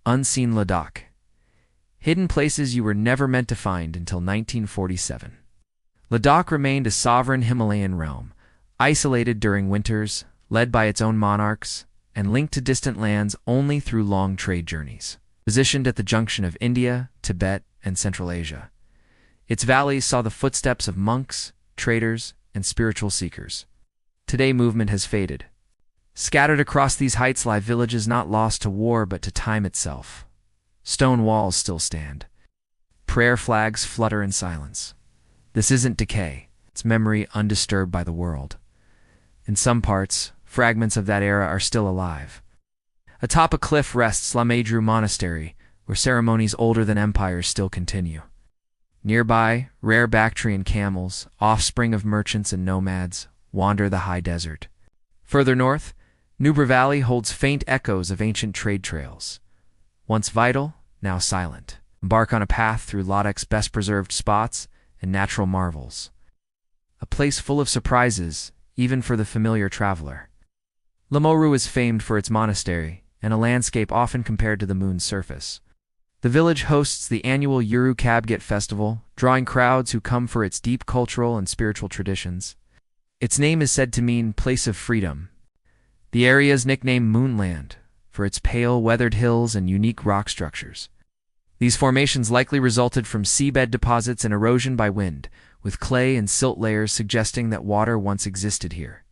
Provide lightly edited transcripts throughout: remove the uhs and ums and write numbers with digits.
Unseen Ladakh. Hidden places you were never meant to find until 1947. Ladakh remained a sovereign Himalayan realm, isolated during winters, led by its own monarchs, and linked to distant lands only through long trade journeys. Positioned at the junction of India, Tibet, and Central Asia, its valleys saw the footsteps of monks, traders, and spiritual seekers. Today, movement has faded. Scattered across these heights lie villages not lost to war but to time itself. Stone walls still stand. Prayer flags flutter in silence. This isn't decay, it's memory undisturbed by the world. In some parts, fragments of that era are still alive. Atop a cliff rests Ladakh Monastery, where ceremonies older than empires still continue. Nearby, rare Bactrian camels, offspring of merchants and nomads, wander the high desert. Further north, Nubra Valley holds faint echoes of ancient trade trails. Once vital, now silent. Embark on a path through Ladakh's best-preserved spots and natural marvels. A place full of surprises, even for the familiar traveler. Lamuru is famed for its monastery, and a landscape often compared to the moon's surface. The village hosts the annual Uru Kabgit festival, drawing crowds who come for its deep cultural and spiritual traditions. Its name is said to mean place of freedom. The area is nicknamed Moonland for its pale, weathered hills and unique rock structures. These formations likely resulted from seabed deposits and erosion by wind, with clay and silt layers suggesting that water once existed here.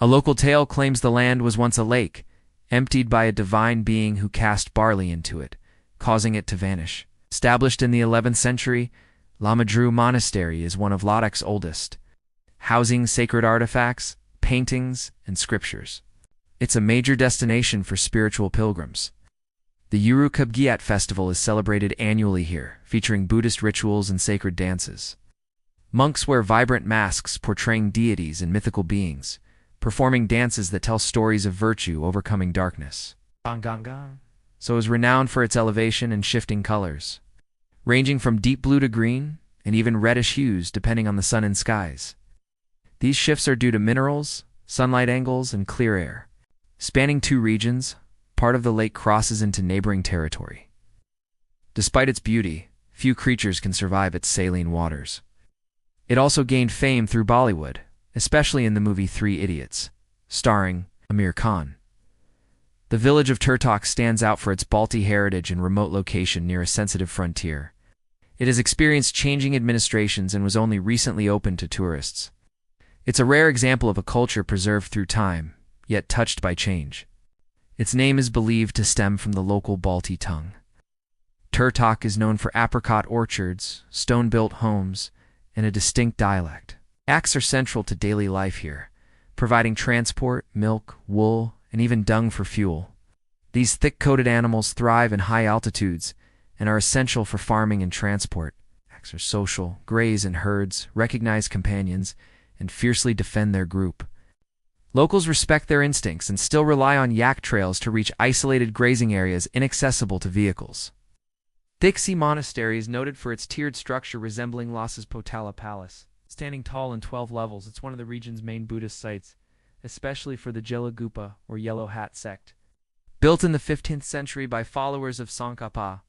A local tale claims the land was once a lake, emptied by a divine being who cast barley into it, causing it to vanish. Established in the 11th century, Ladakh Monastery is one of Ladakh's oldest, housing sacred artifacts, paintings, and scriptures. It's a major destination for spiritual pilgrims. The Uru Kabgit festival is celebrated annually here, featuring Buddhist rituals and sacred dances. Monks wear vibrant masks portraying deities and mythical beings, performing dances that tell stories of virtue overcoming darkness. So is renowned for its elevation and shifting colors, ranging from deep blue to green, and even reddish hues depending on the sun and skies. These shifts are due to minerals, sunlight angles, and clear air. Spanning two regions, part of the lake crosses into neighboring territory. Despite its beauty, few creatures can survive its saline waters. It also gained fame through Bollywood, especially in the movie 3 Idiots, starring Amir Khan. The village of Turtok stands out for its Balti heritage and remote location near a sensitive frontier. It has experienced changing administrations and was only recently opened to tourists. It's a rare example of a culture preserved through time, yet touched by change. Its name is believed to stem from the local Balti tongue. Turtok is known for apricot orchards, stone-built homes, and a distinct dialect. Yaks are central to daily life here, providing transport, milk, wool, and even dung for fuel. These thick-coated animals thrive in high altitudes and are essential for farming and transport. Yaks are social, graze in herds, recognize companions, and fiercely defend their group. Locals respect their instincts and still rely on yak trails to reach isolated grazing areas inaccessible to vehicles. Dixie Monastery is noted for its tiered structure resembling Lhas's Potala Palace. Standing tall in 12 levels, it's one of the region's main Buddhist sites, especially for the Jelagupa or Yellow Hat sect. Built in the 15th century by followers of Tsongkhapa,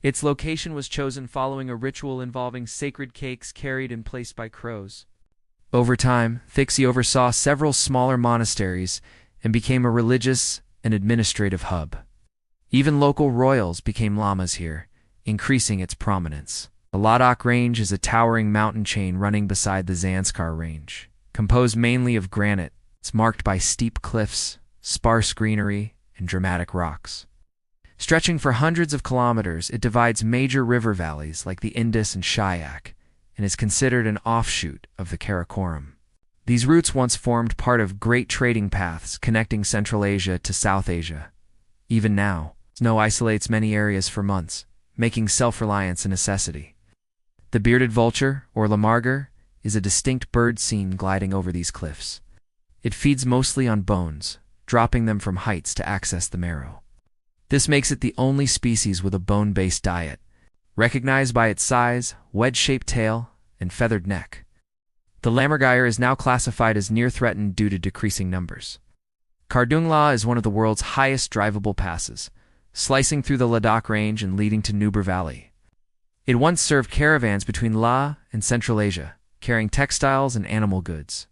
its location was chosen following a ritual involving sacred cakes carried and placed by crows. Over time, Dixie oversaw several smaller monasteries and became a religious and administrative hub. Even local royals became lamas here, increasing its prominence. The Ladakh Range is a towering mountain chain running beside the Zanskar Range. Composed mainly of granite, it's marked by steep cliffs, sparse greenery, and dramatic rocks. Stretching for hundreds of kilometers, it divides major river valleys like the Indus and Shyok, and is considered an offshoot of the Karakoram. These routes once formed part of great trading paths connecting Central Asia to South Asia. Even now, snow isolates many areas for months, making self-reliance a necessity. The bearded vulture, or lamarger, is a distinct bird seen gliding over these cliffs. It feeds mostly on bones, dropping them from heights to access the marrow. This makes it the only species with a bone-based diet, recognized by its size, wedge-shaped tail, and feathered neck. The lammergeier is now classified as near-threatened due to decreasing numbers. Kardungla is one of the world's highest drivable passes, slicing through the Ladakh range and leading to Nubra Valley. It once served caravans between La and Central Asia, carrying textiles and animal goods.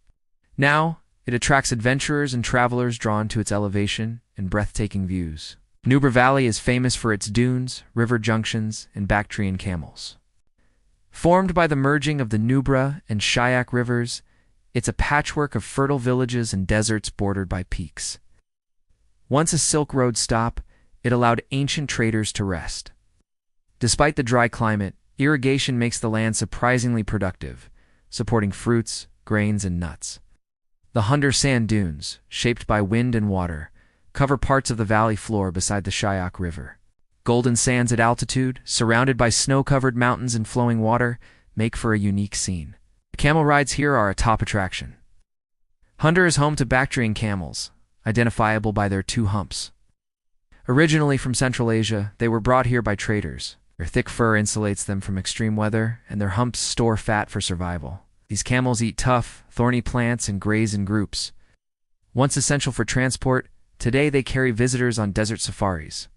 Now, it attracts adventurers and travelers drawn to its elevation and breathtaking views. Nubra Valley is famous for its dunes, river junctions, and Bactrian camels. Formed by the merging of the Nubra and Shyok rivers, it's a patchwork of fertile villages and deserts bordered by peaks. Once a Silk Road stop, it allowed ancient traders to rest. Despite the dry climate, irrigation makes the land surprisingly productive, supporting fruits, grains, and nuts. The Hunter sand dunes, shaped by wind and water, cover parts of the valley floor beside the Shyok River. Golden sands at altitude, surrounded by snow-covered mountains and flowing water, make for a unique scene. The camel rides here are a top attraction. Hunter is home to Bactrian camels, identifiable by their two humps. Originally from Central Asia, they were brought here by traders. Their thick fur insulates them from extreme weather, and their humps store fat for survival. These camels eat tough, thorny plants and graze in groups. Once essential for transport, today they carry visitors on desert safaris.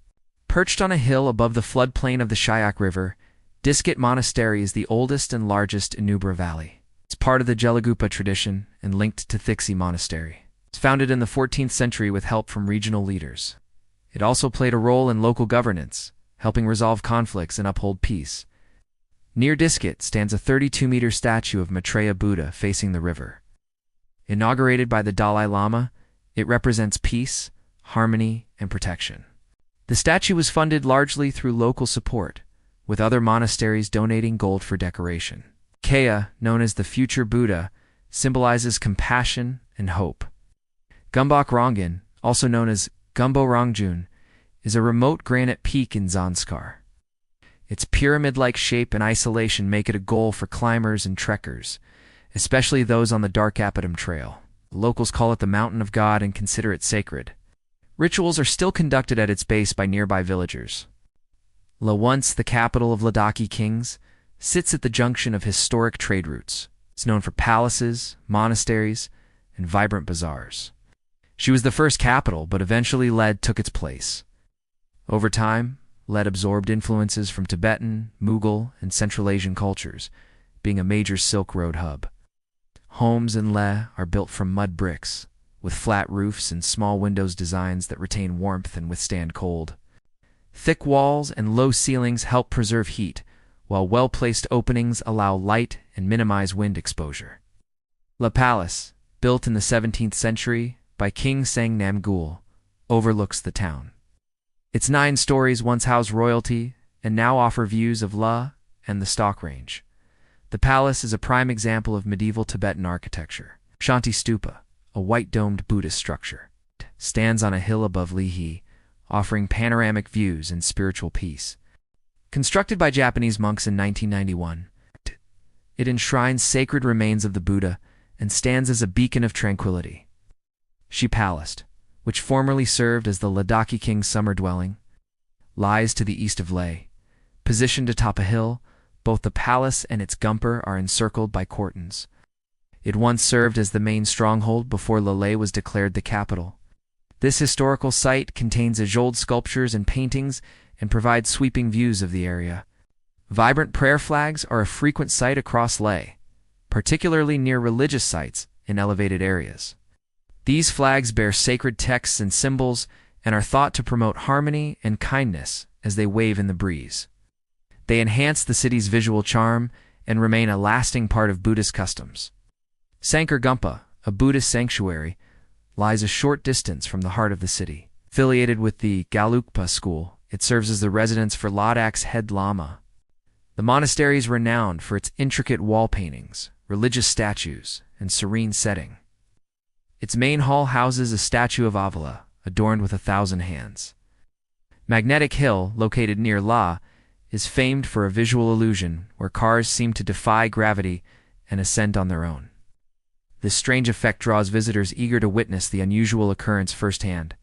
Perched on a hill above the floodplain of the Shyok River, Diskit Monastery is the oldest and largest in Nubra Valley. It's part of the Jelagupa tradition and linked to Thixi Monastery. It's founded in the 14th century with help from regional leaders. It also played a role in local governance, helping resolve conflicts and uphold peace. Near Diskit stands a 32-meter statue of Maitreya Buddha facing the river. Inaugurated by the Dalai Lama, it represents peace, harmony, and protection. The statue was funded largely through local support, with other monasteries donating gold for decoration. Kea, known as the future Buddha, symbolizes compassion and hope. Gumbok Rongin, also known as Gumbo Rongjun, is a remote granite peak in Zanskar. Its pyramid-like shape and isolation make it a goal for climbers and trekkers, especially those on the Dark Apidum Trail. Locals call it the Mountain of God and consider it sacred. Rituals are still conducted at its base by nearby villagers. La, once the capital of Ladakhi kings, sits at the junction of historic trade routes. It's known for palaces, monasteries, and vibrant bazaars. She was the first capital, but eventually Led took its place. Over time, Led absorbed influences from Tibetan, Mughal, and Central Asian cultures, being a major Silk Road hub. Homes in Leh are built from mud bricks, with flat roofs and small windows designs that retain warmth and withstand cold. Thick walls and low ceilings help preserve heat, while well-placed openings allow light and minimize wind exposure. La Palace, built in the 17th century by King Sang Namgyal, overlooks the town. Its 9 stories once housed royalty and now offer views of La and the Stok Range. The palace is a prime example of medieval Tibetan architecture. Shanti Stupa, a white-domed Buddhist structure, stands on a hill above Lihi, offering panoramic views and spiritual peace. Constructed by Japanese monks in 1991, it enshrines sacred remains of the Buddha and stands as a beacon of tranquility. Shi Palace, which formerly served as the Ladakhi king's summer dwelling, lies to the east of Leh. Positioned atop a hill, both the palace and its gumper are encircled by courtins. It once served as the main stronghold before Leh was declared the capital. This historical site contains age-old sculptures and paintings and provides sweeping views of the area. Vibrant prayer flags are a frequent sight across Leh, particularly near religious sites in elevated areas. These flags bear sacred texts and symbols and are thought to promote harmony and kindness as they wave in the breeze. They enhance the city's visual charm and remain a lasting part of Buddhist customs. Sankar Gumpa, a Buddhist sanctuary, lies a short distance from the heart of the city. Affiliated with the Gelugpa school, it serves as the residence for Ladakh's head lama. The monastery is renowned for its intricate wall paintings, religious statues, and serene setting. Its main hall houses a statue of Avala, adorned with 1,000 hands. Magnetic Hill, located near La, is famed for a visual illusion where cars seem to defy gravity and ascend on their own. This strange effect draws visitors eager to witness the unusual occurrence firsthand.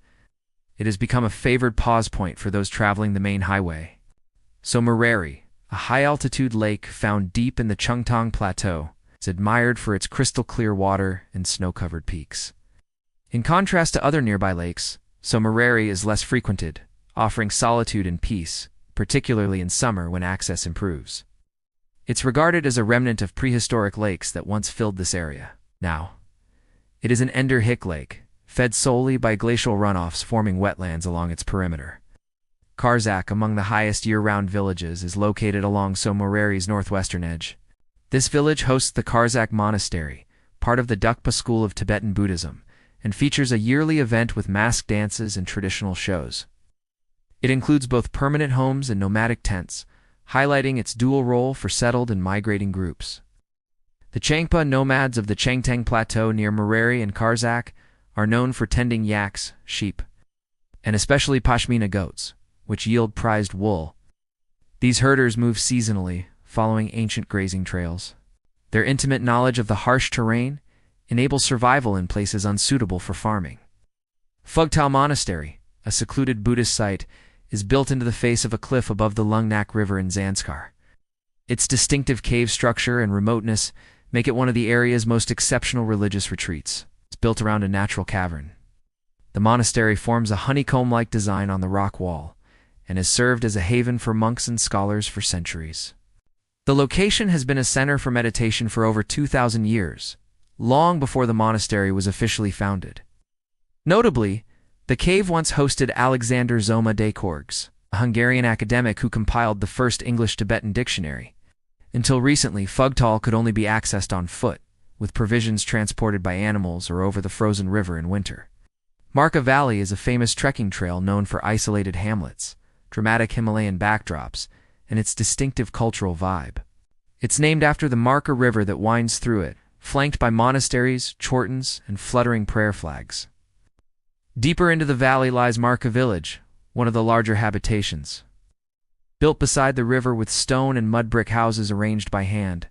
It has become a favored pause point for those traveling the main highway. Somoreri, a high-altitude lake found deep in the Chungtang Plateau, is admired for its crystal-clear water and snow-covered peaks. In contrast to other nearby lakes, Somoreri is less frequented, offering solitude and peace, particularly in summer when access improves. It's regarded as a remnant of prehistoric lakes that once filled this area. Now, it is an endorheic lake, fed solely by glacial runoffs forming wetlands along its perimeter. Karzak, among the highest year-round villages, is located along Somoreri's northwestern edge. This village hosts the Karzak Monastery, part of the Dukpa school of Tibetan Buddhism, and features a yearly event with masked dances and traditional shows. It includes both permanent homes and nomadic tents, highlighting its dual role for settled and migrating groups. The Changpa nomads of the Changtang Plateau near Moreri and Karzak are known for tending yaks, sheep, and especially pashmina goats, which yield prized wool. These herders move seasonally, following ancient grazing trails. Their intimate knowledge of the harsh terrain enables survival in places unsuitable for farming. Phugtao Monastery, a secluded Buddhist site, is built into the face of a cliff above the Lungnak River in Zanskar. Its distinctive cave structure and remoteness make it one of the area's most exceptional religious retreats. It's built around a natural cavern. The monastery forms a honeycomb-like design on the rock wall and has served as a haven for monks and scholars for centuries. The location has been a center for meditation for over 2,000 years, long before the monastery was officially founded. Notably, the cave once hosted Alexander Zoma Dekorgs, a Hungarian academic who compiled the first English-Tibetan dictionary. Until recently, Phugtao could only be accessed on foot, with provisions transported by animals or over the frozen river in winter. Marka Valley is a famous trekking trail known for isolated hamlets, dramatic Himalayan backdrops, and its distinctive cultural vibe. It's named after the Marka River that winds through it, flanked by monasteries, chortens, and fluttering prayer flags. Deeper into the valley lies Marka Village, one of the larger habitations. Built beside the river with stone and mud brick houses arranged by hand.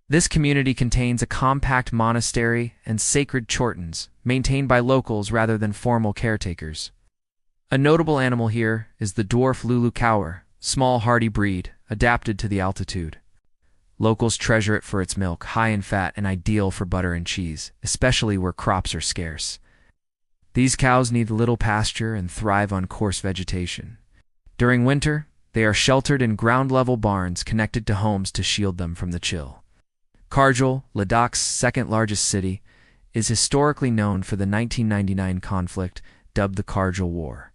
This community contains a compact monastery and sacred chortens, maintained by locals rather than formal caretakers. A notable animal here is the dwarf Lulu cower, small hardy breed, adapted to the altitude. Locals treasure it for its milk, high in fat and ideal for butter and cheese, especially where crops are scarce. These cows need little pasture and thrive on coarse vegetation. During winter, they are sheltered in ground-level barns connected to homes to shield them from the chill. Kargil, Ladakh's second-largest city, is historically known for the 1999 conflict dubbed the Kargil War.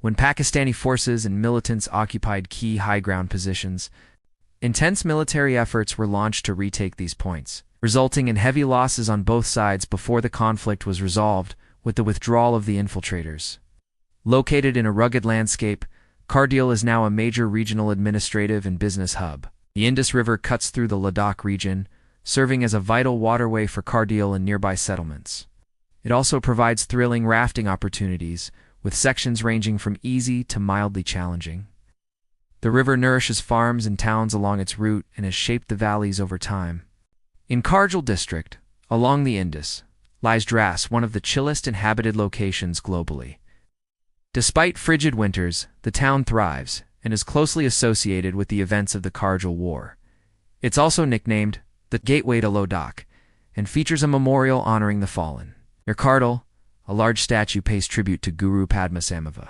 When Pakistani forces and militants occupied key high-ground positions, intense military efforts were launched to retake these points, resulting in heavy losses on both sides before the conflict was resolved with the withdrawal of the infiltrators. Located in a rugged landscape, Kargil is now a major regional administrative and business hub. The Indus River cuts through the Ladakh region, serving as a vital waterway for Kargil and nearby settlements. It also provides thrilling rafting opportunities, with sections ranging from easy to mildly challenging. The river nourishes farms and towns along its route and has shaped the valleys over time. In Kargil district, along the Indus, lies Dras, one of the chillest inhabited locations globally. Despite frigid winters, the town thrives and is closely associated with the events of the Kargil War. It's also nicknamed the Gateway to Ladakh and features a memorial honoring the fallen. Near Kargil, a large statue pays tribute to Guru Padmasambhava.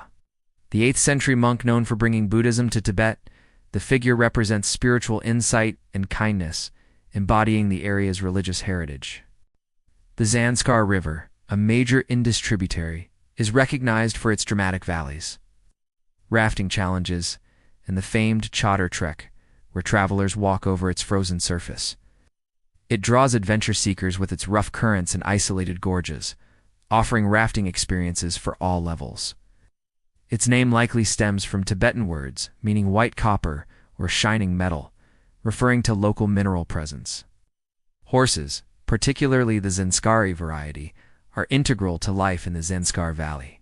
The 8th century monk known for bringing Buddhism to Tibet, the figure represents spiritual insight and kindness, embodying the area's religious heritage. The Zanskar River, a major Indus tributary, is recognized for its dramatic valleys, rafting challenges, and the famed Chadar Trek, where travelers walk over its frozen surface. It draws adventure seekers with its rough currents and isolated gorges, offering rafting experiences for all levels. Its name likely stems from Tibetan words meaning white copper or shining metal, referring to local mineral presence. Horses, particularly the Zanskari variety, are integral to life in the Zanskar Valley.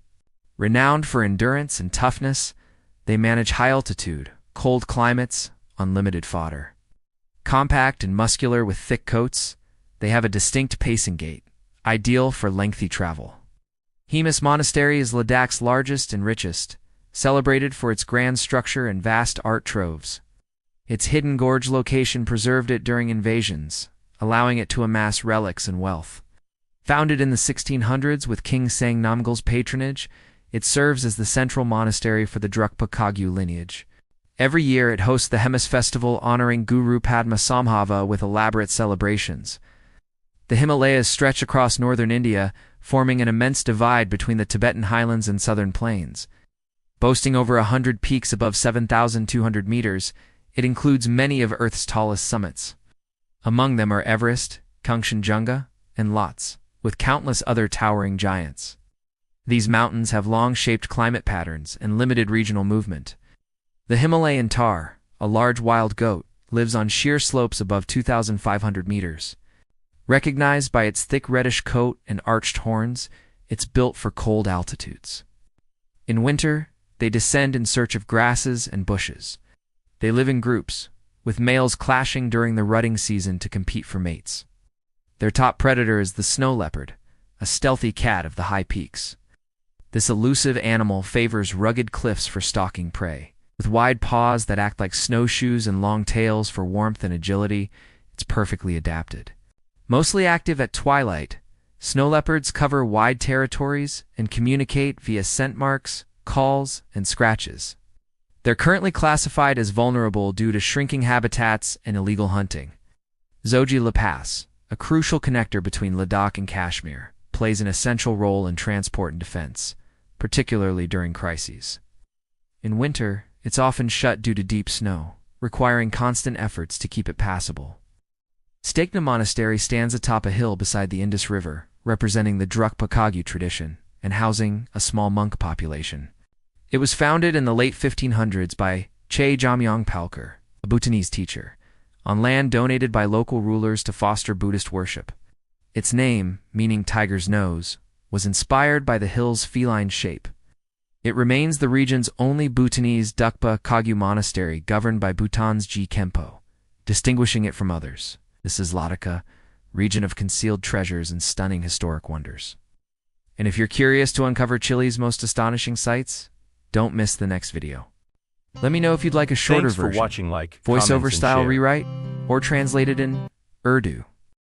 Renowned for endurance and toughness, they manage high altitude, cold climates, unlimited fodder. Compact and muscular with thick coats, they have a distinct pacing gait, ideal for lengthy travel. Himalayas Monastery is Ladakh's largest and richest, celebrated for its grand structure and vast art troves. Its hidden gorge location preserved it during invasions, allowing it to amass relics and wealth. Founded in the 1600s with King Sang Namgyal's patronage, It serves as the central monastery for the Drukpa Kagyu lineage. Every year it hosts the Hemis festival honoring Guru Padma Sambhava with elaborate celebrations. The Himalayas stretch across northern India, forming an immense divide between the Tibetan highlands and southern plains. Boasting over 100 peaks above 7,200 meters, it includes many of Earth's tallest summits. Among them are Everest, Kangchenjunga, and Lhotse, with countless other towering giants. These mountains have long-shaped climate patterns and limited regional movement. The Himalayan tahr, a large wild goat, lives on sheer slopes above 2,500 meters. Recognized by its thick reddish coat and arched horns, it's built for cold altitudes. In winter, they descend in search of grasses and bushes. They live in groups, with males clashing during the rutting season to compete for mates. Their top predator is the snow leopard, a stealthy cat of the high peaks. This elusive animal favors rugged cliffs for stalking prey. With wide paws that act like snowshoes and long tails for warmth and agility, it's perfectly adapted. Mostly active at twilight, snow leopards cover wide territories and communicate via scent marks, calls, and scratches. They're currently classified as vulnerable due to shrinking habitats and illegal hunting. Zoji La Pass, a crucial connector between Ladakh and Kashmir, plays an essential role in transport and defense, particularly during crises. In winter, it's often shut due to deep snow, requiring constant efforts to keep it passable. Stekna Monastery stands atop a hill beside the Indus River, representing the Drukpa Kagyu tradition and housing a small monk population. It was founded in the late 1500s by Che Jamyang Palkar, a Bhutanese teacher, on land donated by local rulers to foster Buddhist worship. Its name, meaning tiger's nose, was inspired by the hill's feline shape. It remains the region's only Bhutanese Drukpa Kagyu monastery governed by Bhutan's Ji Khenpo, distinguishing it from others. This is Ladakh, region of concealed treasures and stunning historic wonders. And if you're curious to uncover Chile's most astonishing sights, don't miss the next video. Let me know if you'd like a shorter Thanks for version, watching, voiceover style rewrite, or translated in Urdu.